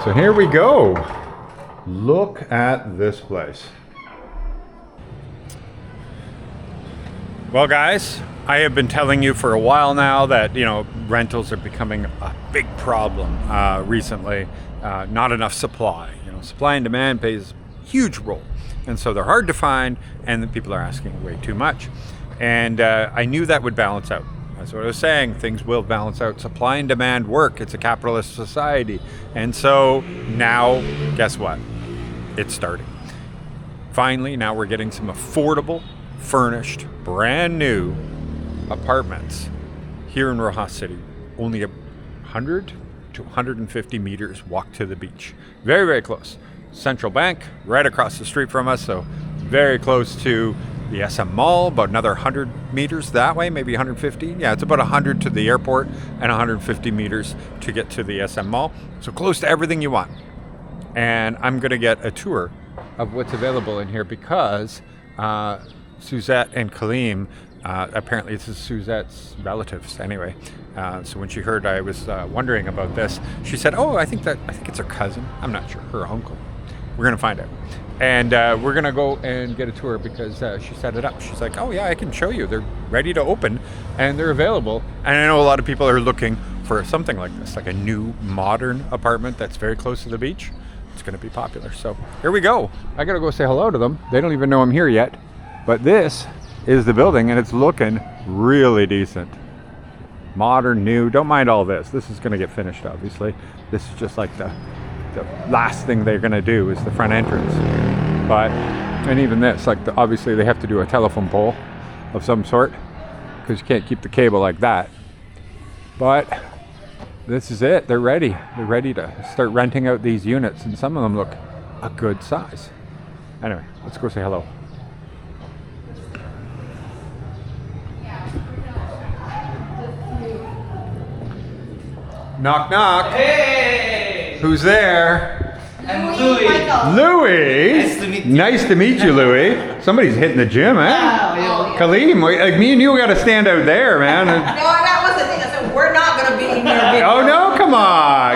So here we go. Look at this place. Well, guys, I have been telling you for a while now that, you know, rentals are becoming a big problem recently. Not enough supply. You know, supply and demand plays a huge role. And so they're hard to find, and the people are asking way too much. And I knew that would balance out. That's what I was saying. Things will balance out. Supply and demand work. It's a capitalist society. And so now, guess what? It's starting. Finally, now we're getting some affordable, furnished, brand new apartments here in Roxas City. Only 100 to 150 meters walk to the beach. Very, very close. Central Bank, right across the street from us. So very close to the SM Mall, about another 100 meters that way, maybe 150. Yeah, it's about 100 to the airport and 150 meters to get to the SM Mall. So close to everything you want. And I'm gonna get a tour of what's available in here because Suzette and Kaleem, apparently it's Suzette's relatives anyway. So when she heard I was wondering about this, she said, oh, I think it's her cousin. I'm not sure, her uncle. We're gonna find out. And we're gonna go and get a tour because she set it up. She's like, oh yeah, I can show you. They're ready to open and they're available. And I know a lot of people are looking for something like this, like a new modern apartment that's very close to the beach. It's gonna be popular. So here we go. I gotta go say hello to them. They don't even know I'm here yet. But this is the building and it's looking really decent. Modern, new, don't mind all this. This is gonna get finished, obviously. This is just like the last thing they're gonna do is the front entrance. But, and even this, like obviously they have to do a telephone pole of some sort because you can't keep the cable like that. But this is it, they're ready. They're ready to start renting out these units and some of them look a good size. Anyway, let's go say hello. Knock, knock. Hey! Who's there? I'm Louis. Louis? Nice to meet you. Nice to meet you, Louis. Somebody's hitting the gym, eh? Oh, Kaleem, like me and you got to stand out there, man. No, that was the thing. I said, we're not going to be in your video. Oh, no, come on.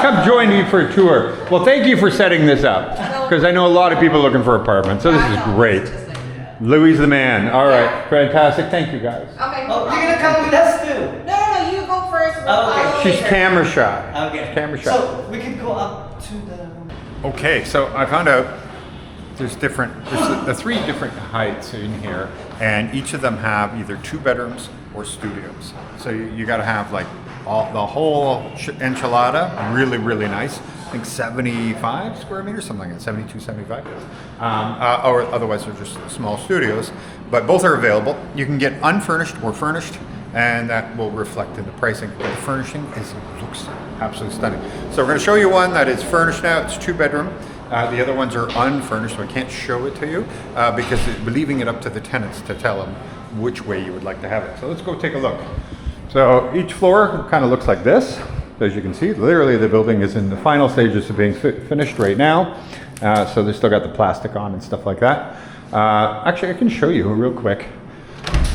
Come join me for a tour. Well, thank you for setting this up because I know a lot of people looking for apartments, so this is great. Louis the man. All right, fantastic. Thank you, guys. Okay. Oh, you're gonna come with us too? No, you go first. Oh, okay. She's camera shy. Okay. Camera shy. So we can go up to the... Okay, so I found out there's the 3 different heights in here, and each of them have either 2 bedrooms or studios. So you got to have like the whole enchilada, really, really nice. I think 75 square meters, something like that, 72, 75. Or otherwise they're just small studios, but both are available. You can get unfurnished or furnished, and that will reflect in the pricing. But the furnishing looks absolutely stunning. So we're going to show you one that is furnished now. It's 2 bedroom. The other ones are unfurnished, so I can't show it to you because we're leaving it up to the tenants to tell them which way you would like to have it. So let's go take a look. So each floor kind of looks like this. As you can see, literally the building is in the final stages of being finished right now. So they still got the plastic on and stuff like that. Actually, I can show you real quick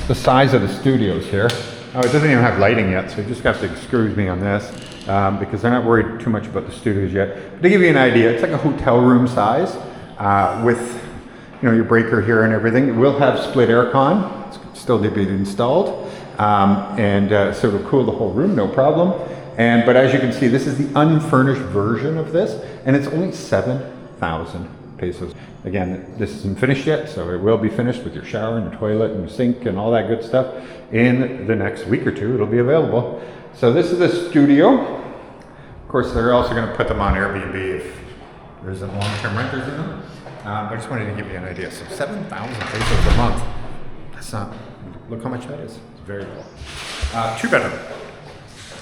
the size of the studios here. Oh, it doesn't even have lighting yet, so you just have to excuse me on this because they're not worried too much about the studios yet. But to give you an idea, it's like a hotel room size with your breaker here and everything. It will have split aircon. It's still to be installed. So it'll cool the whole room, no problem. But as you can see, this is the unfurnished version of this, and it's only 7,000 pesos. Again, this isn't finished yet, so it will be finished with your shower and your toilet and your sink and all that good stuff. In the next week or 2, it'll be available. So this is the studio. Of course, they're also going to put them on Airbnb if there isn't long-term renters in them. I just wanted to give you an idea. So 7,000 pesos a month. That's not, look how much that is. It's very cool. 2 bedroom.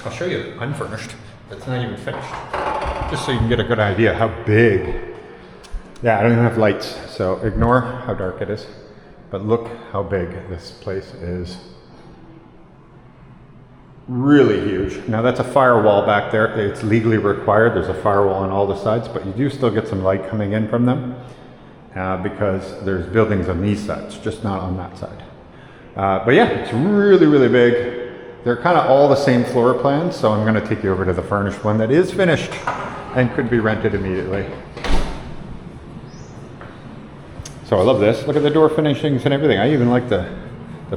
I'll show you unfurnished. It's not even finished. Just so you can get a good idea how big. Yeah, I don't even have lights, so ignore how dark it is. But look how big this place is. Really huge. Now that's a firewall back there. It's legally required. There's a firewall on all the sides, but you do still get some light coming in from them because there's buildings on these sides, just not on that side. But yeah, it's really, really big. They're kind of all the same floor plans, so I'm going to take you over to the furnished one that is finished. and could be rented immediately. So I love this. Look at the door finishings and everything. I even like the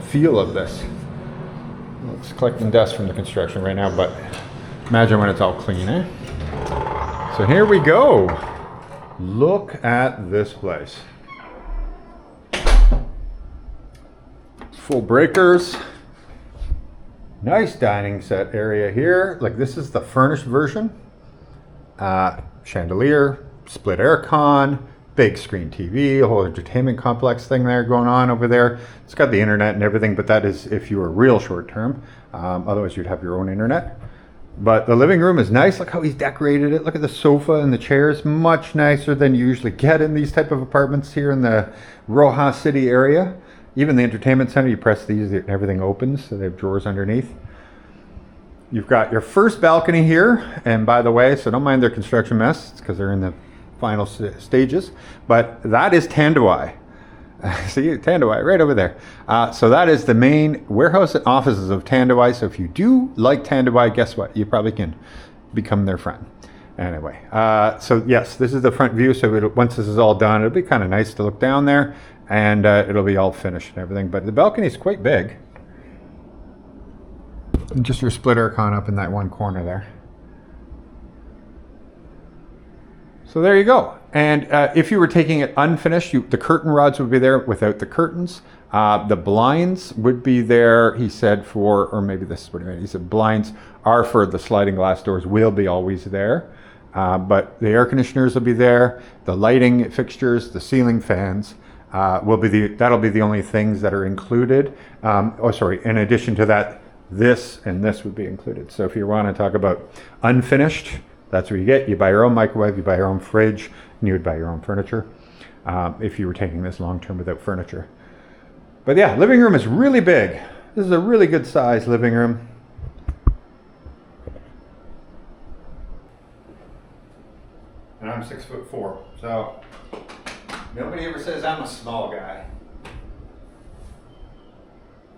feel of this. It's collecting dust from the construction right now, but imagine when it's all clean, eh? So here we go. Look at this place. Full breakers. Nice dining set area here. Like this is the furnished version. Chandelier, split aircon, big screen TV, a whole entertainment complex thing there going on over there. It's got the internet and everything, but that is if you were real short term. Otherwise you'd have your own internet. But the living room is nice. Look how he's decorated it. Look at the sofa and the chairs. Much nicer than you usually get in these type of apartments here in the Roxas City area. Even the entertainment center, you press these, everything opens, so they have drawers underneath. You've got your first balcony here, and by the way, so don't mind their construction mess, it's because they're in the final stages, but that is Tanduay. See, Tanduay right over there. So that is the main warehouse and offices of Tanduay, so if you do like Tanduay, guess what? You probably can become their friend. Anyway, so yes, this is the front view, so once this is all done, it'll be kind of nice to look down there, and it'll be all finished and everything, but the balcony is quite big. And just your split aircon up in that one corner there. So there you go. And if you were taking it unfinished, the curtain rods would be there without the curtains. The blinds would be there, he said, for, or maybe this is what he meant. He said blinds are for the sliding glass doors, will be always there. But the air conditioners will be there. The lighting fixtures, the ceiling fans will be that'll be the only things that are included. In addition to that, this and this would be included. So if you want to talk about unfinished, that's what you get. You buy your own microwave, you buy your own fridge, and you would buy your own furniture if you were taking this long term without furniture. But yeah, living room is really big. This is a really good size living room. And I'm 6'4", so nobody ever says I'm a small guy.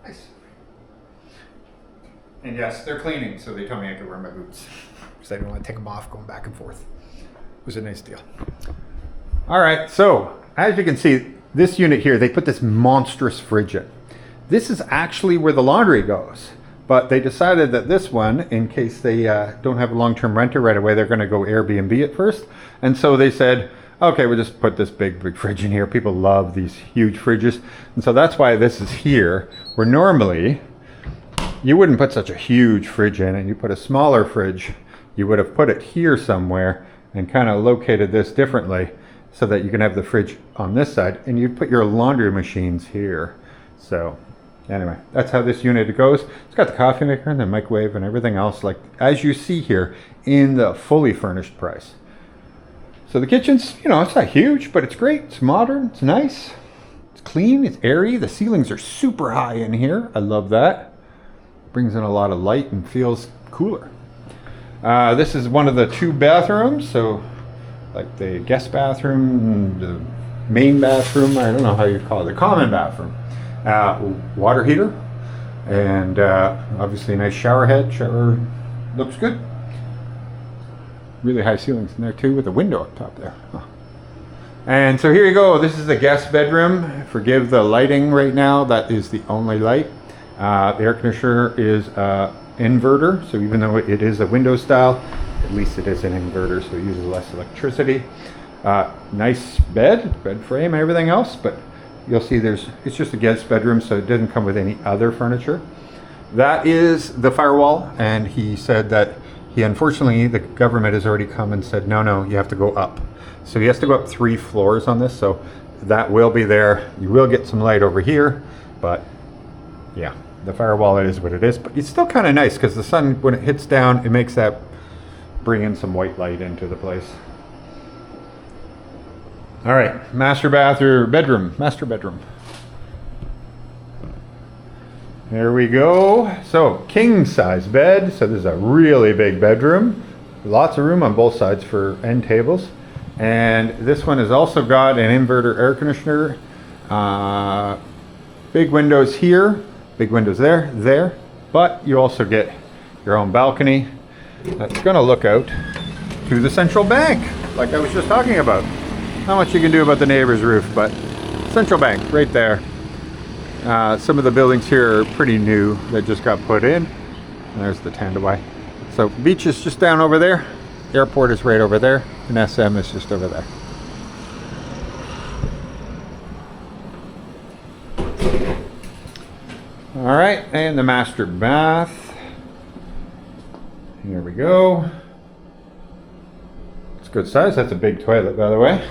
Nice. And yes, they're cleaning, so they told me I could wear my boots. Because I didn't want to take them off going back and forth. It was a nice deal. All right, so as you can see, this unit here, they put this monstrous fridge in. This is actually where the laundry goes. But they decided that this one, in case they don't have a long-term renter right away, they're going to go Airbnb it first. And so they said, okay, we'll just put this big fridge in here. People love these huge fridges. And so that's why this is here, where normally you wouldn't put such a huge fridge in, and you put a smaller fridge. You would have put it here somewhere and kind of located this differently so that you can have the fridge on this side, and you'd put your laundry machines here. So anyway, that's how this unit goes. It's got the coffee maker and the microwave and everything else, like as you see here in the fully furnished price. So the kitchen's, you know, it's not huge, but it's great. It's modern, it's nice, it's clean, it's airy. The ceilings are super high in here. I love that. Brings in a lot of light and feels cooler. This is one of the 2 bathrooms, so like the guest bathroom, the main bathroom, I don't know how you call it, the common bathroom. Water heater, and obviously a nice shower head. Shower looks good. Really high ceilings in there too, with a window up top there. Huh. And so here you go. This is the guest bedroom. Forgive the lighting right now. That is the only light. The air conditioner is inverter, so even though it is a window style, at least it is an inverter, so it uses less electricity. Nice bed frame, everything else, but you'll see it's just a guest bedroom, so it doesn't come with any other furniture. That is the firewall, and he said that unfortunately, the government has already come and said, no, you have to go up. So he has to go up 3 floors on this, so that will be there. You will get some light over here, but yeah, the firewall is what it is. But it's still kind of nice because the sun, when it hits down, it makes that bring in some white light into the place. All right, master bedroom. There we go. So king size bed. So this is a really big bedroom. Lots of room on both sides for end tables. And this one has also got an inverter air conditioner. Big windows here, big windows there. But you also get your own balcony that's gonna look out to the central bank, like I was just talking about. Not much you can do about the neighbor's roof, but central bank right there. Some of the buildings here are pretty new that just got put in. And there's the Tandawai. So beach is just down over there. Airport is right over there, and SM is just over there. All right, and the master bath. Here we go. It's good size. That's a big toilet, by the way.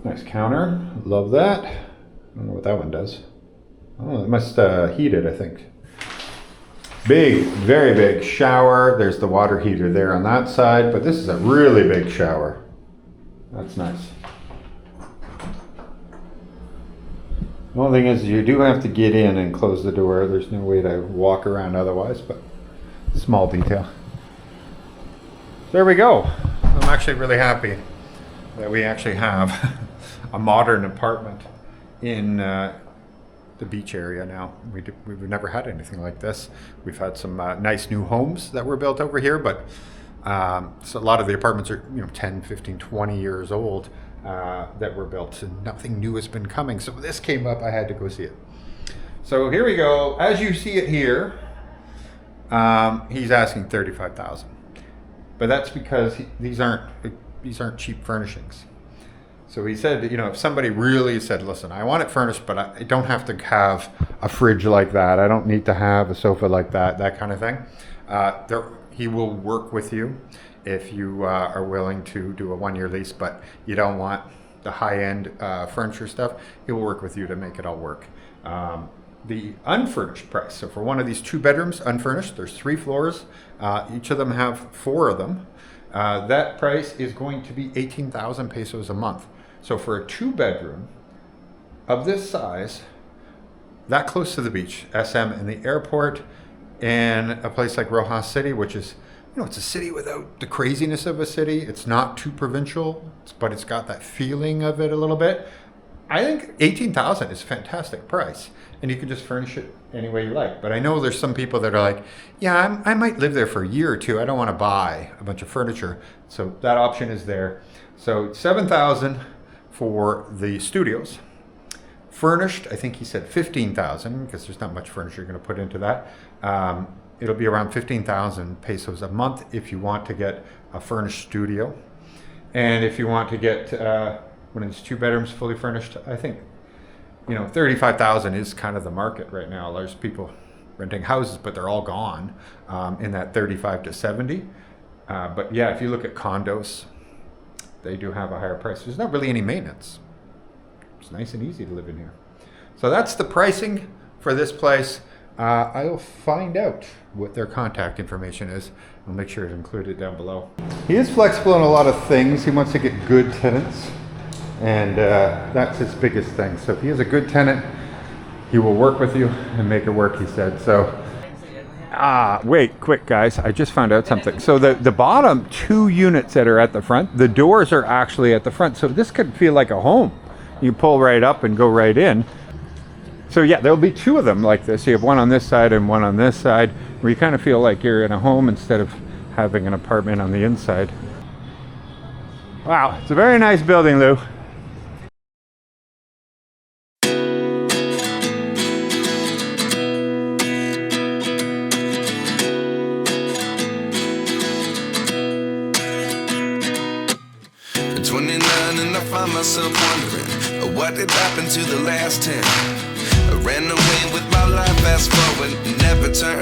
Nice counter. Love that. I don't know what that one does. Oh, it must heat it, I think. Big, very big shower. There's the water heater there on that side, but this is a really big shower. That's nice. The only thing is you do have to get in and close the door. There's no way to walk around otherwise, but small detail. There we go. I'm actually really happy that we actually have a modern apartment in the beach area now. We've never had anything like this. We've had some nice new homes that were built over here, but so a lot of the apartments are 10, 15, 20 years old that were built, and nothing new has been coming. So this came up, I had to go see it. So here we go. As you see it here, he's asking $35,000, but that's because these aren't cheap furnishings. So he said, if somebody really said, listen, I want it furnished, but I don't have to have a fridge like that. I don't need to have a sofa like that, that kind of thing. He will work with you if you are willing to do a 1-year lease, but you don't want the high-end furniture stuff. He will work with you to make it all work. The unfurnished price, so for one of these 2 bedrooms, unfurnished, there's 3 floors. Each of them have 4 of them. That price is going to be 18,000 pesos a month. So for a 2-bedroom of this size, that close to the beach, SM and the airport, and a place like Roxas City, which is, it's a city without the craziness of a city. It's not too provincial, but it's got that feeling of it a little bit. I think 18,000 is a fantastic price, and you can just furnish it any way you like. But I know there's some people that are like, yeah, I might live there for a year or 2. I don't want to buy a bunch of furniture. So that option is there. So 7,000 for the studios. Furnished, I think he said 15,000, because there's not much furniture you're going to put into that. It'll be around 15,000 pesos a month if you want to get a furnished studio. And if you want to get one of these 2 bedrooms fully furnished, I think 35,000 is kind of the market right now. There's people renting houses, but they're all gone in that 35 to 70. But yeah, if you look at condos, they do have a higher price. There's not really any maintenance. It's nice and easy to live in here. So that's the pricing for this place. I'll find out what their contact information is. I'll make sure to include it down below. He is flexible in a lot of things. He wants to get good tenants, and that's his biggest thing. So if he has a good tenant, he will work with you and make it work, he said. So, wait, quick guys, I just found out something. So the bottom 2 units that are at the front, the doors are actually at the front. So this could feel like a home. You pull right up and go right in. So yeah, there'll be 2 of them like this. You have one on this side and one on this side, where you kind of feel like you're in a home instead of having an apartment on the inside. Wow, it's a very nice building, Lou. At 29 and I find myself wondering what did happen to the last 10. I ran away with my life, fast forward, never turn.